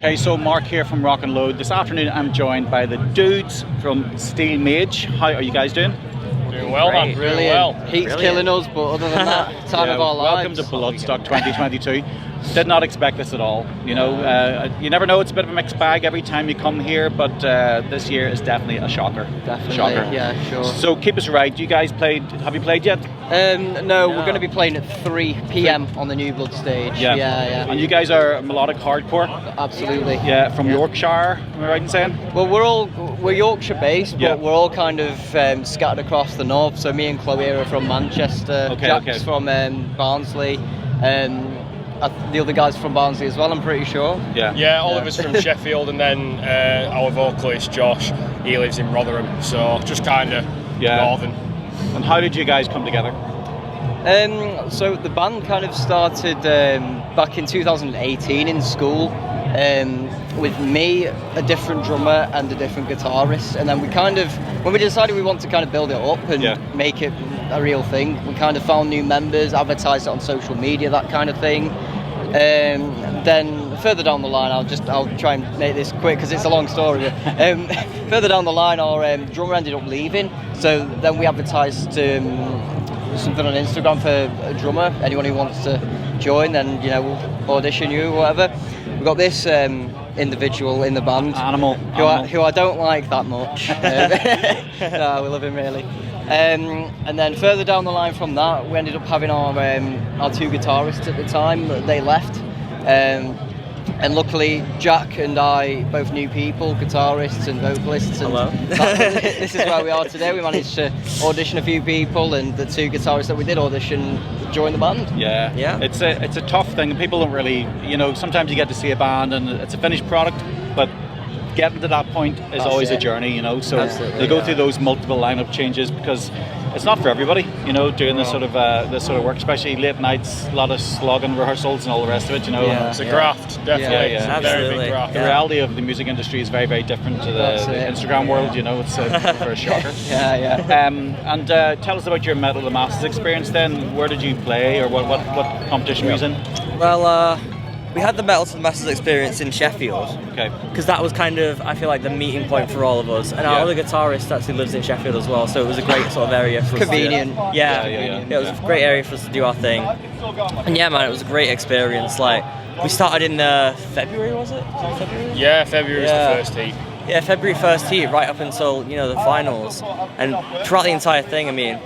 Hey, so Mark here from Rock and Load. This afternoon I'm joined by the dudes from Steel Mage. How are you guys doing? Doing well, man. Really well. Heat's killing us, but other than that, time of our welcome lives. Welcome to Bloodstock 2022. Did not expect this at all. You know, you never know. It's a bit of a mixed bag every time you come here, but this year is definitely a shocker. Definitely, shocker. yeah, sure. So keep us right. You guys played? Have you played yet? No, we're going to be playing at 3 p.m. on the New Blood stage. Yeah. And you guys are melodic hardcore? Absolutely. Yeah, from Yorkshire. Am I right in saying? Well, we're Yorkshire based, but we're all kind of scattered across the north. So me and Chloe are from Manchester. Jack's from Barnsley. The other guys from Barnsley as well, I'm pretty sure. Yeah, Oliver's from Sheffield, and then our vocalist Josh, he lives in Rotherham, so just kind of northern. And how did you guys come together? So the band kind of started back in 2018 in school, with me, a different drummer and a different guitarist, and then when we decided we want to kind of build it up and make it a real thing, we kind of found new members, advertised it on social media, that kind of thing. Then further down the line, I'll try and make this quick because it's a long story. Further down the line, our drummer ended up leaving, so then we advertised something on Instagram for a drummer. Anyone who wants to join, then we'll audition you or whatever. We got this individual in the band, Animal. Who I don't like that much. No, we love him really. And then further down the line from that, we ended up having our two guitarists at the time. They left, and luckily Jack and I both knew people, guitarists and vocalists. And hello. This is where we are today. We managed to audition a few people, and the two guitarists that we did audition joined the band. Yeah. It's a tough thing. People don't really, sometimes you get to see a band and it's a finished product, but getting to that point is always a journey, so they go through those multiple lineup changes because it's not for everybody, doing this sort of work, especially late nights, a lot of slogging rehearsals and all the rest of it, It's a graft, definitely. Yeah. It's a very big graft. The reality of the music industry is very, very different to the Instagram world, it's for a shocker. And tell us about your Metal to the Masses experience then. Where did you play, or what competition were you in? Well, we had the Metal to the Masses experience in Sheffield. Okay. Because that was kind of, I feel like, the meeting point for all of us. And our other guitarist actually lives in Sheffield as well, so it was a great sort of area for us. Convenient. It was a great area for us to do our thing. And man, it was a great experience. Like, we started in February, was it? February? Yeah, February was the first heat. Yeah, February 1st heat, right up until, the finals. And throughout the entire thing, it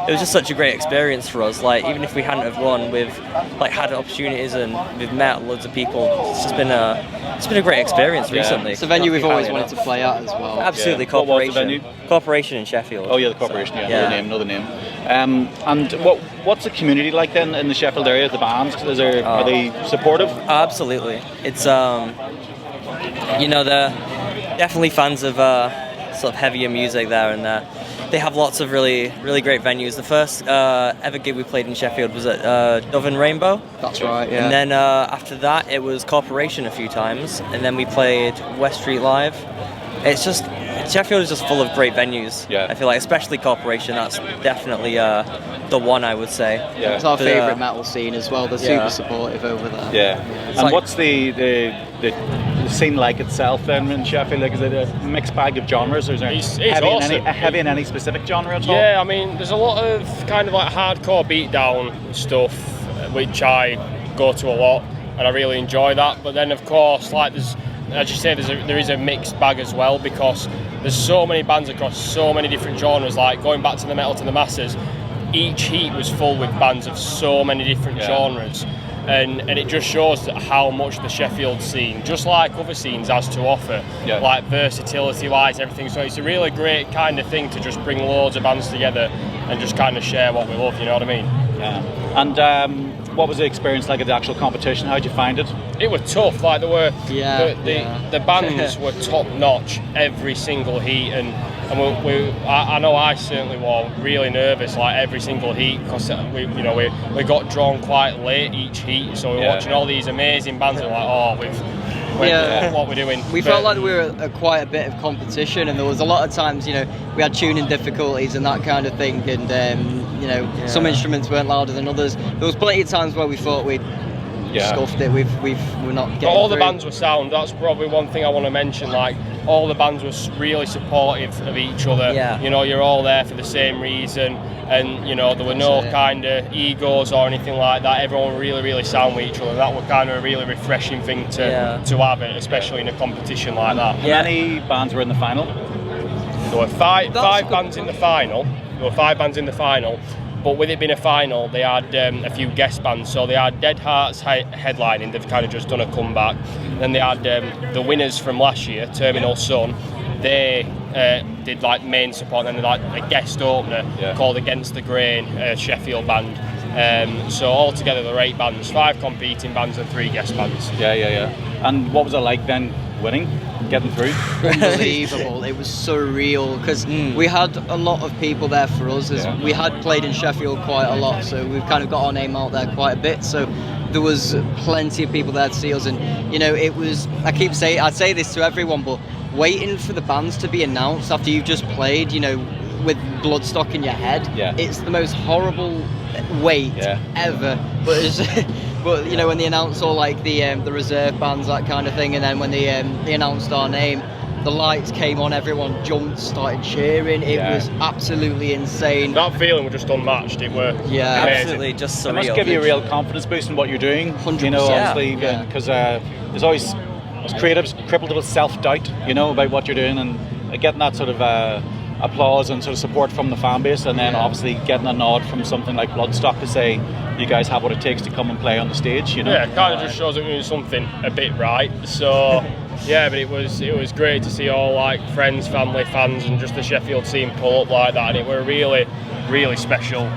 was just such a great experience for us. Like, even if we hadn't have won, we've had opportunities and we've met loads of people. It's just been a great experience recently. It's a venue we've always wanted to play at as well. Absolutely, Corporation. What was the venue? Corporation in Sheffield. Oh yeah, the Corporation. Know the name. And what's the community like then in the Sheffield area? The bands, are they supportive? Absolutely. It's they're definitely fans of sort of heavier music there, and they have lots of really, really great venues. The first ever gig we played in Sheffield was at Dove and Rainbow. That's right, yeah. And then after that, it was Corporation a few times, and then we played West Street Live. It's just, Sheffield is just full of great venues. Yeah. I feel like, especially Corporation, that's definitely the one, I would say. Yeah. It's our favourite metal scene as well. They're super supportive over there. Yeah. And what's the scene like itself then in Sheffield? Like, is it a mixed bag of genres, or is there heavy in any specific genre at all? Yeah, there's a lot of kind of like hardcore beatdown stuff, which I go to a lot, and I really enjoy that. But then, of course, like as you say, there is a mixed bag as well, because there's so many bands across so many different genres. Like, going back to the Metal to the Masses, each heat was full with bands of so many different genres. And it just shows how much the Sheffield scene, just like other scenes, has to offer, like versatility-wise, everything. So it's a really great kind of thing to just bring loads of bands together and just kind of share what we love, you know what I mean? Yeah. And what was the experience like at the actual competition? How did you find it? It was tough. Like, the bands were top-notch every single heat, and I know I certainly was really nervous, like, every single heat, because we got drawn quite late each heat, so we were watching all these amazing bands and what we're doing. We felt like we were at quite a bit of competition, and there was a lot of times, we had tuning difficulties and that kind of thing, and some instruments weren't louder than others. There was plenty of times where we thought we'd scuffed it. We're not getting But all the through. bands were sound. That's probably one thing I want to mention. Like, all the bands were really supportive of each other. Yeah. You know, you're all there for the same reason, and you know there were no kind of egos or anything like that. Everyone really sound with each other. That was kind of a really refreshing thing to have it, especially in a competition like that. How many bands were in the final? There were five bands in the final. There were 5 bands in the final. But with it being a final, they had a few guest bands. So they had Dead Hearts headlining. They've kind of just done a comeback. Then they had the winners from last year, Terminal Sun. They did like main support, and then like a guest opener called Against the Grain, a Sheffield band. So altogether there were 8 bands, 5 competing bands and 3 guest bands. Yeah. And what was it like then winning, getting through? Unbelievable. It was surreal because we had a lot of people there for us, as we had played in Sheffield quite a lot, so we've kind of got our name out there quite a bit. So there was plenty of people there to see us, and you know, it was, I'd say this to everyone, but waiting for the bands to be announced after you've just played, you know, with Bloodstock in your head, it's the most horrible wait ever. But you know, when they announced all like the reserve bands, that kind of thing, and then when they announced our name, the lights came on, everyone jumped, started cheering. It was absolutely insane. That feeling was just unmatched. It were amazing. Absolutely, just surreal. It must give you a real confidence boost in what you're doing. 100%. You know, obviously, because there's always creatives crippled with self-doubt, you know, about what you're doing, and getting that sort of applause and sort of support from the fan base, and then obviously getting a nod from something like Bloodstock to say you guys have what it takes to come and play on the stage, you know. Yeah, it kind of just shows that we're doing something a bit right. So yeah, but it was great to see all like friends, family, fans, and just the Sheffield scene pull up like that, and it were a really special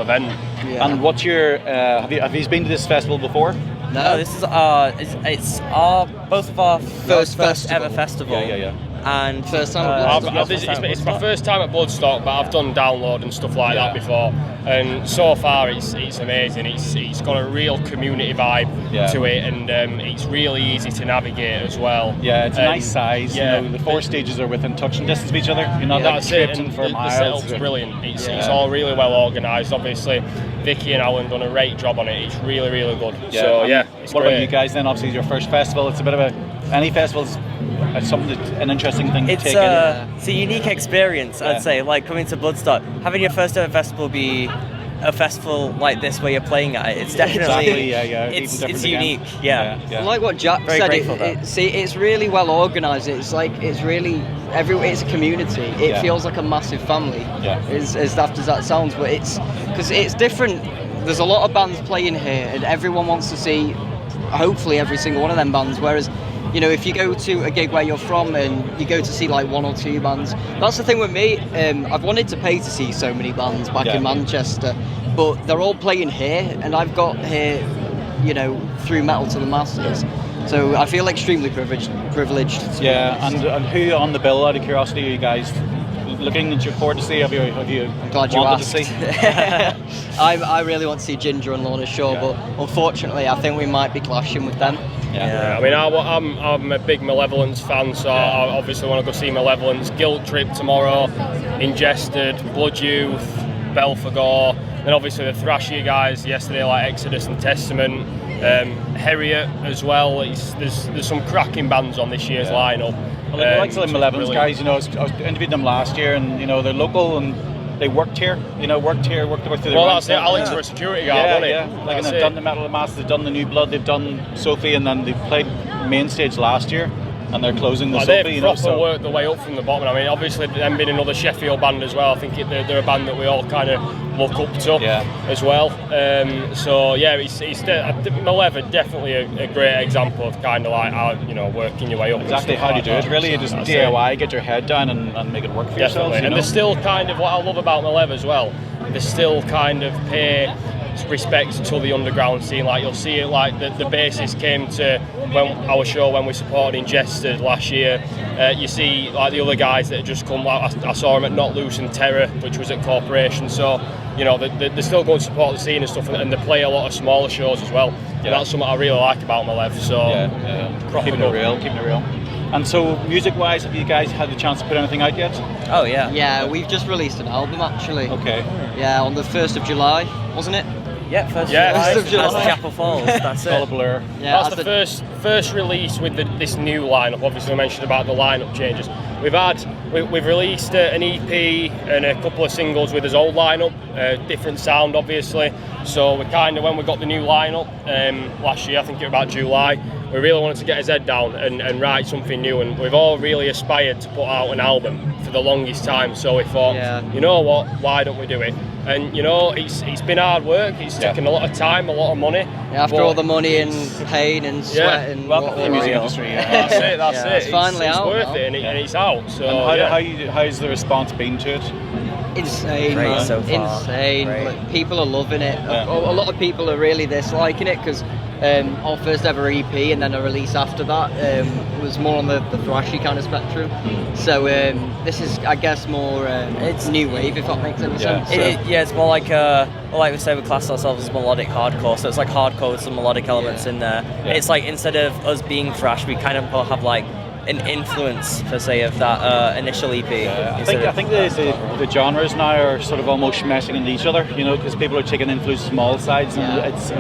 event. Yeah. And what's your have you been to this festival before? No, this is it's both of our first ever festival. Yeah. And First time at Bloodstock. It's my first time at Bloodstock, but I've done download and stuff like that before, and so far it's amazing. It's got a real community vibe to it, and it's really easy to navigate as well. Yeah, it's a nice size. Yeah, you know, the 4 stages are within touching distance of each other. You're not like that's it. tripping And for the miles. setup's brilliant. It's all really well organised. Obviously, Vicky and Alan done a great job on it. It's really good. Yeah. So What about you guys then? Obviously, it's your first festival. It's a bit of any festival's an interesting thing to take in. It's a unique experience, I'd say. Like coming to Bloodstock, having your first ever festival be a festival like this where you're playing at it, it's definitely it's unique. Yeah. Like what Jack Very said, grateful for that. it's really well organised. It's a community. It feels like a massive family. As daft as that sounds, but it's because it's different. There's a lot of bands playing here, and everyone wants to see, hopefully, every single one of them bands. Whereas, you know, if you go to a gig where you're from and you go to see like 1 or 2 bands, that's the thing with me. I've wanted to pay to see so many bands back in Manchester, but they're all playing here, and I've got here, you know, through Metal to the Masters. So I feel extremely privileged. And who on the bill, out of curiosity, are you guys looking forward to see? Have you I'm glad you wanted asked. to see? I really want to see Ginger and Lorna Shaw, but unfortunately I think we might be clashing with them. I mean, I'm a big Malevolence fan, so I obviously want to go see Malevolence. Guilt Trip tomorrow, Ingested, Blood Youth, Belphegor, then obviously the thrashier guys yesterday like Exodus and Testament, Harriet as well. There's some cracking bands on this year's lineup. Well, the likes of the Malevolence guys, you know, I was interviewed them last year, and you know they're local and they worked here. You know, worked their way through. Well, that's it. Alex were a security guard, wasn't it? Yeah. Like, and they've done the Metal of the Masters, they've done the New Blood, they've done Sophie, and then they played main stage last year, and they're closing the Sophie. They've proper worked their way up from the bottom. I mean, obviously them being another Sheffield band as well. I think they're a band that we all kind of look up to as well. So yeah, it's Malevolence definitely a great example of kind of like how, you know, working your way up. Exactly how do you do it? Really, just DIY, get your head down and make it work for yourselves. And there's still kind of what I love about Malevolence as well. They still kind of pay respect to the underground scene. Like you'll see it, like the bassist came to our show when we supported Ingested last year. You see like the other guys that had just come, like I saw them at Not Loose and Terror, which was at Corporation. So you know they're still going to support the scene and stuff, and they play a lot of smaller shows as well. And that's something I really like about Malev. So keeping it real. And so music-wise, have you guys had the chance to put anything out yet? Oh yeah. Yeah, we've just released an album actually. Okay. Yeah, on the 1st of July, wasn't it? Yeah, first Yeah, of first of July. That's Chapel Falls. That's It's all a it. blur. Yeah, That's the first release with this new lineup. Obviously, we mentioned about the lineup changes. We've released an EP and a couple of singles with his old lineup, different sound, obviously. So we kind of, when we got the new lineup last year, I think it was about July, we really wanted to get his head down and write something new. And we've all really aspired to put out an album for the longest time. So we thought, you know what, why don't we do it? And you know, it's been hard work. It's taken a lot of time, a lot of money. Yeah, after all the money and pain and sweat and Welcome to the music industry. Yeah. That's it. That's Yeah, it. it's finally it's out worth now. it, and it's out. So And how's the response been to it? Insane, Great man. so far. Insane. Great. Like, people are loving it. Yeah. A lot of people are really disliking it because our first ever EP and then a release after that was more on the thrashy kind of spectrum. So this is, I guess, more it's new wave, if that makes any sense. So. It's more like like we say, we class ourselves as melodic hardcore, so it's like hardcore with some melodic elements in there. Yeah. It's like instead of us being thrash, we kind of have like an influence per se of that initial EP. I think the genres now are sort of almost meshing into each other, you know, because people are taking influence from all sides, and it's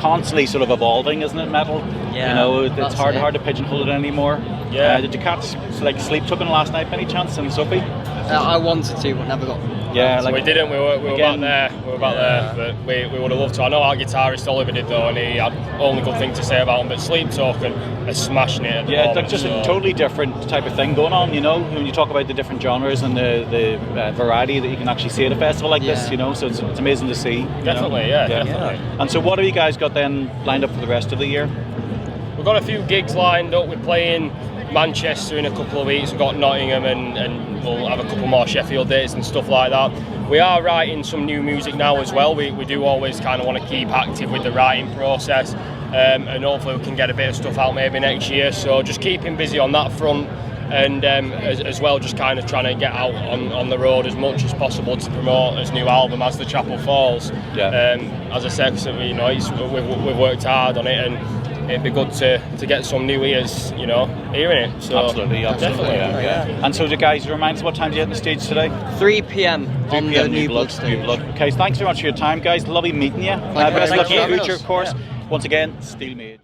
constantly sort of evolving, isn't it? Metal, Yeah, you know, it's that's hard it. to pigeonhole it anymore. Yeah. Did you catch like Sleep Token last night, by any chance, in Sophie? I wanted to, but never got. Yeah, So like we didn't. We were again, back there. We were back there, but we would have loved to. I know our guitarist Oliver did though, and he had only good thing to say about him. But Sleep Token are smashing it. At the Yeah, moment, like just so. a totally different type of thing going on, you know, when you talk about the different genres and the variety that you can actually see at a festival like this, you know, so it's amazing to see. you know. Definitely, yeah, definitely. And so what have you guys got then lined up for the rest of the year? We've got a few gigs lined up. We're playing Manchester in a couple of weeks. We've got Nottingham, and we'll have a couple more Sheffield dates and stuff like that. We are writing some new music now as well. We do always kind of want to keep active with the writing process, and hopefully we can get a bit of stuff out maybe next year. So just keeping busy on that front, and as well just kind of trying to get out on the road as much as possible to promote his new album, As the Chapel Falls. As I said, so, you know, we've worked hard on it, and it'd be good to get some new ears, you know, hearing it. So Absolutely. definitely. Yeah. And so, guys, remind us what time do you hit on the stage today? 3 p.m. 3 on p.m. the new Blood New stage. Blood. Okay, thanks very much for your time, guys. Lovely meeting you. you Best very of luck much in the for having future, us. of course. Once again, Steel Mage.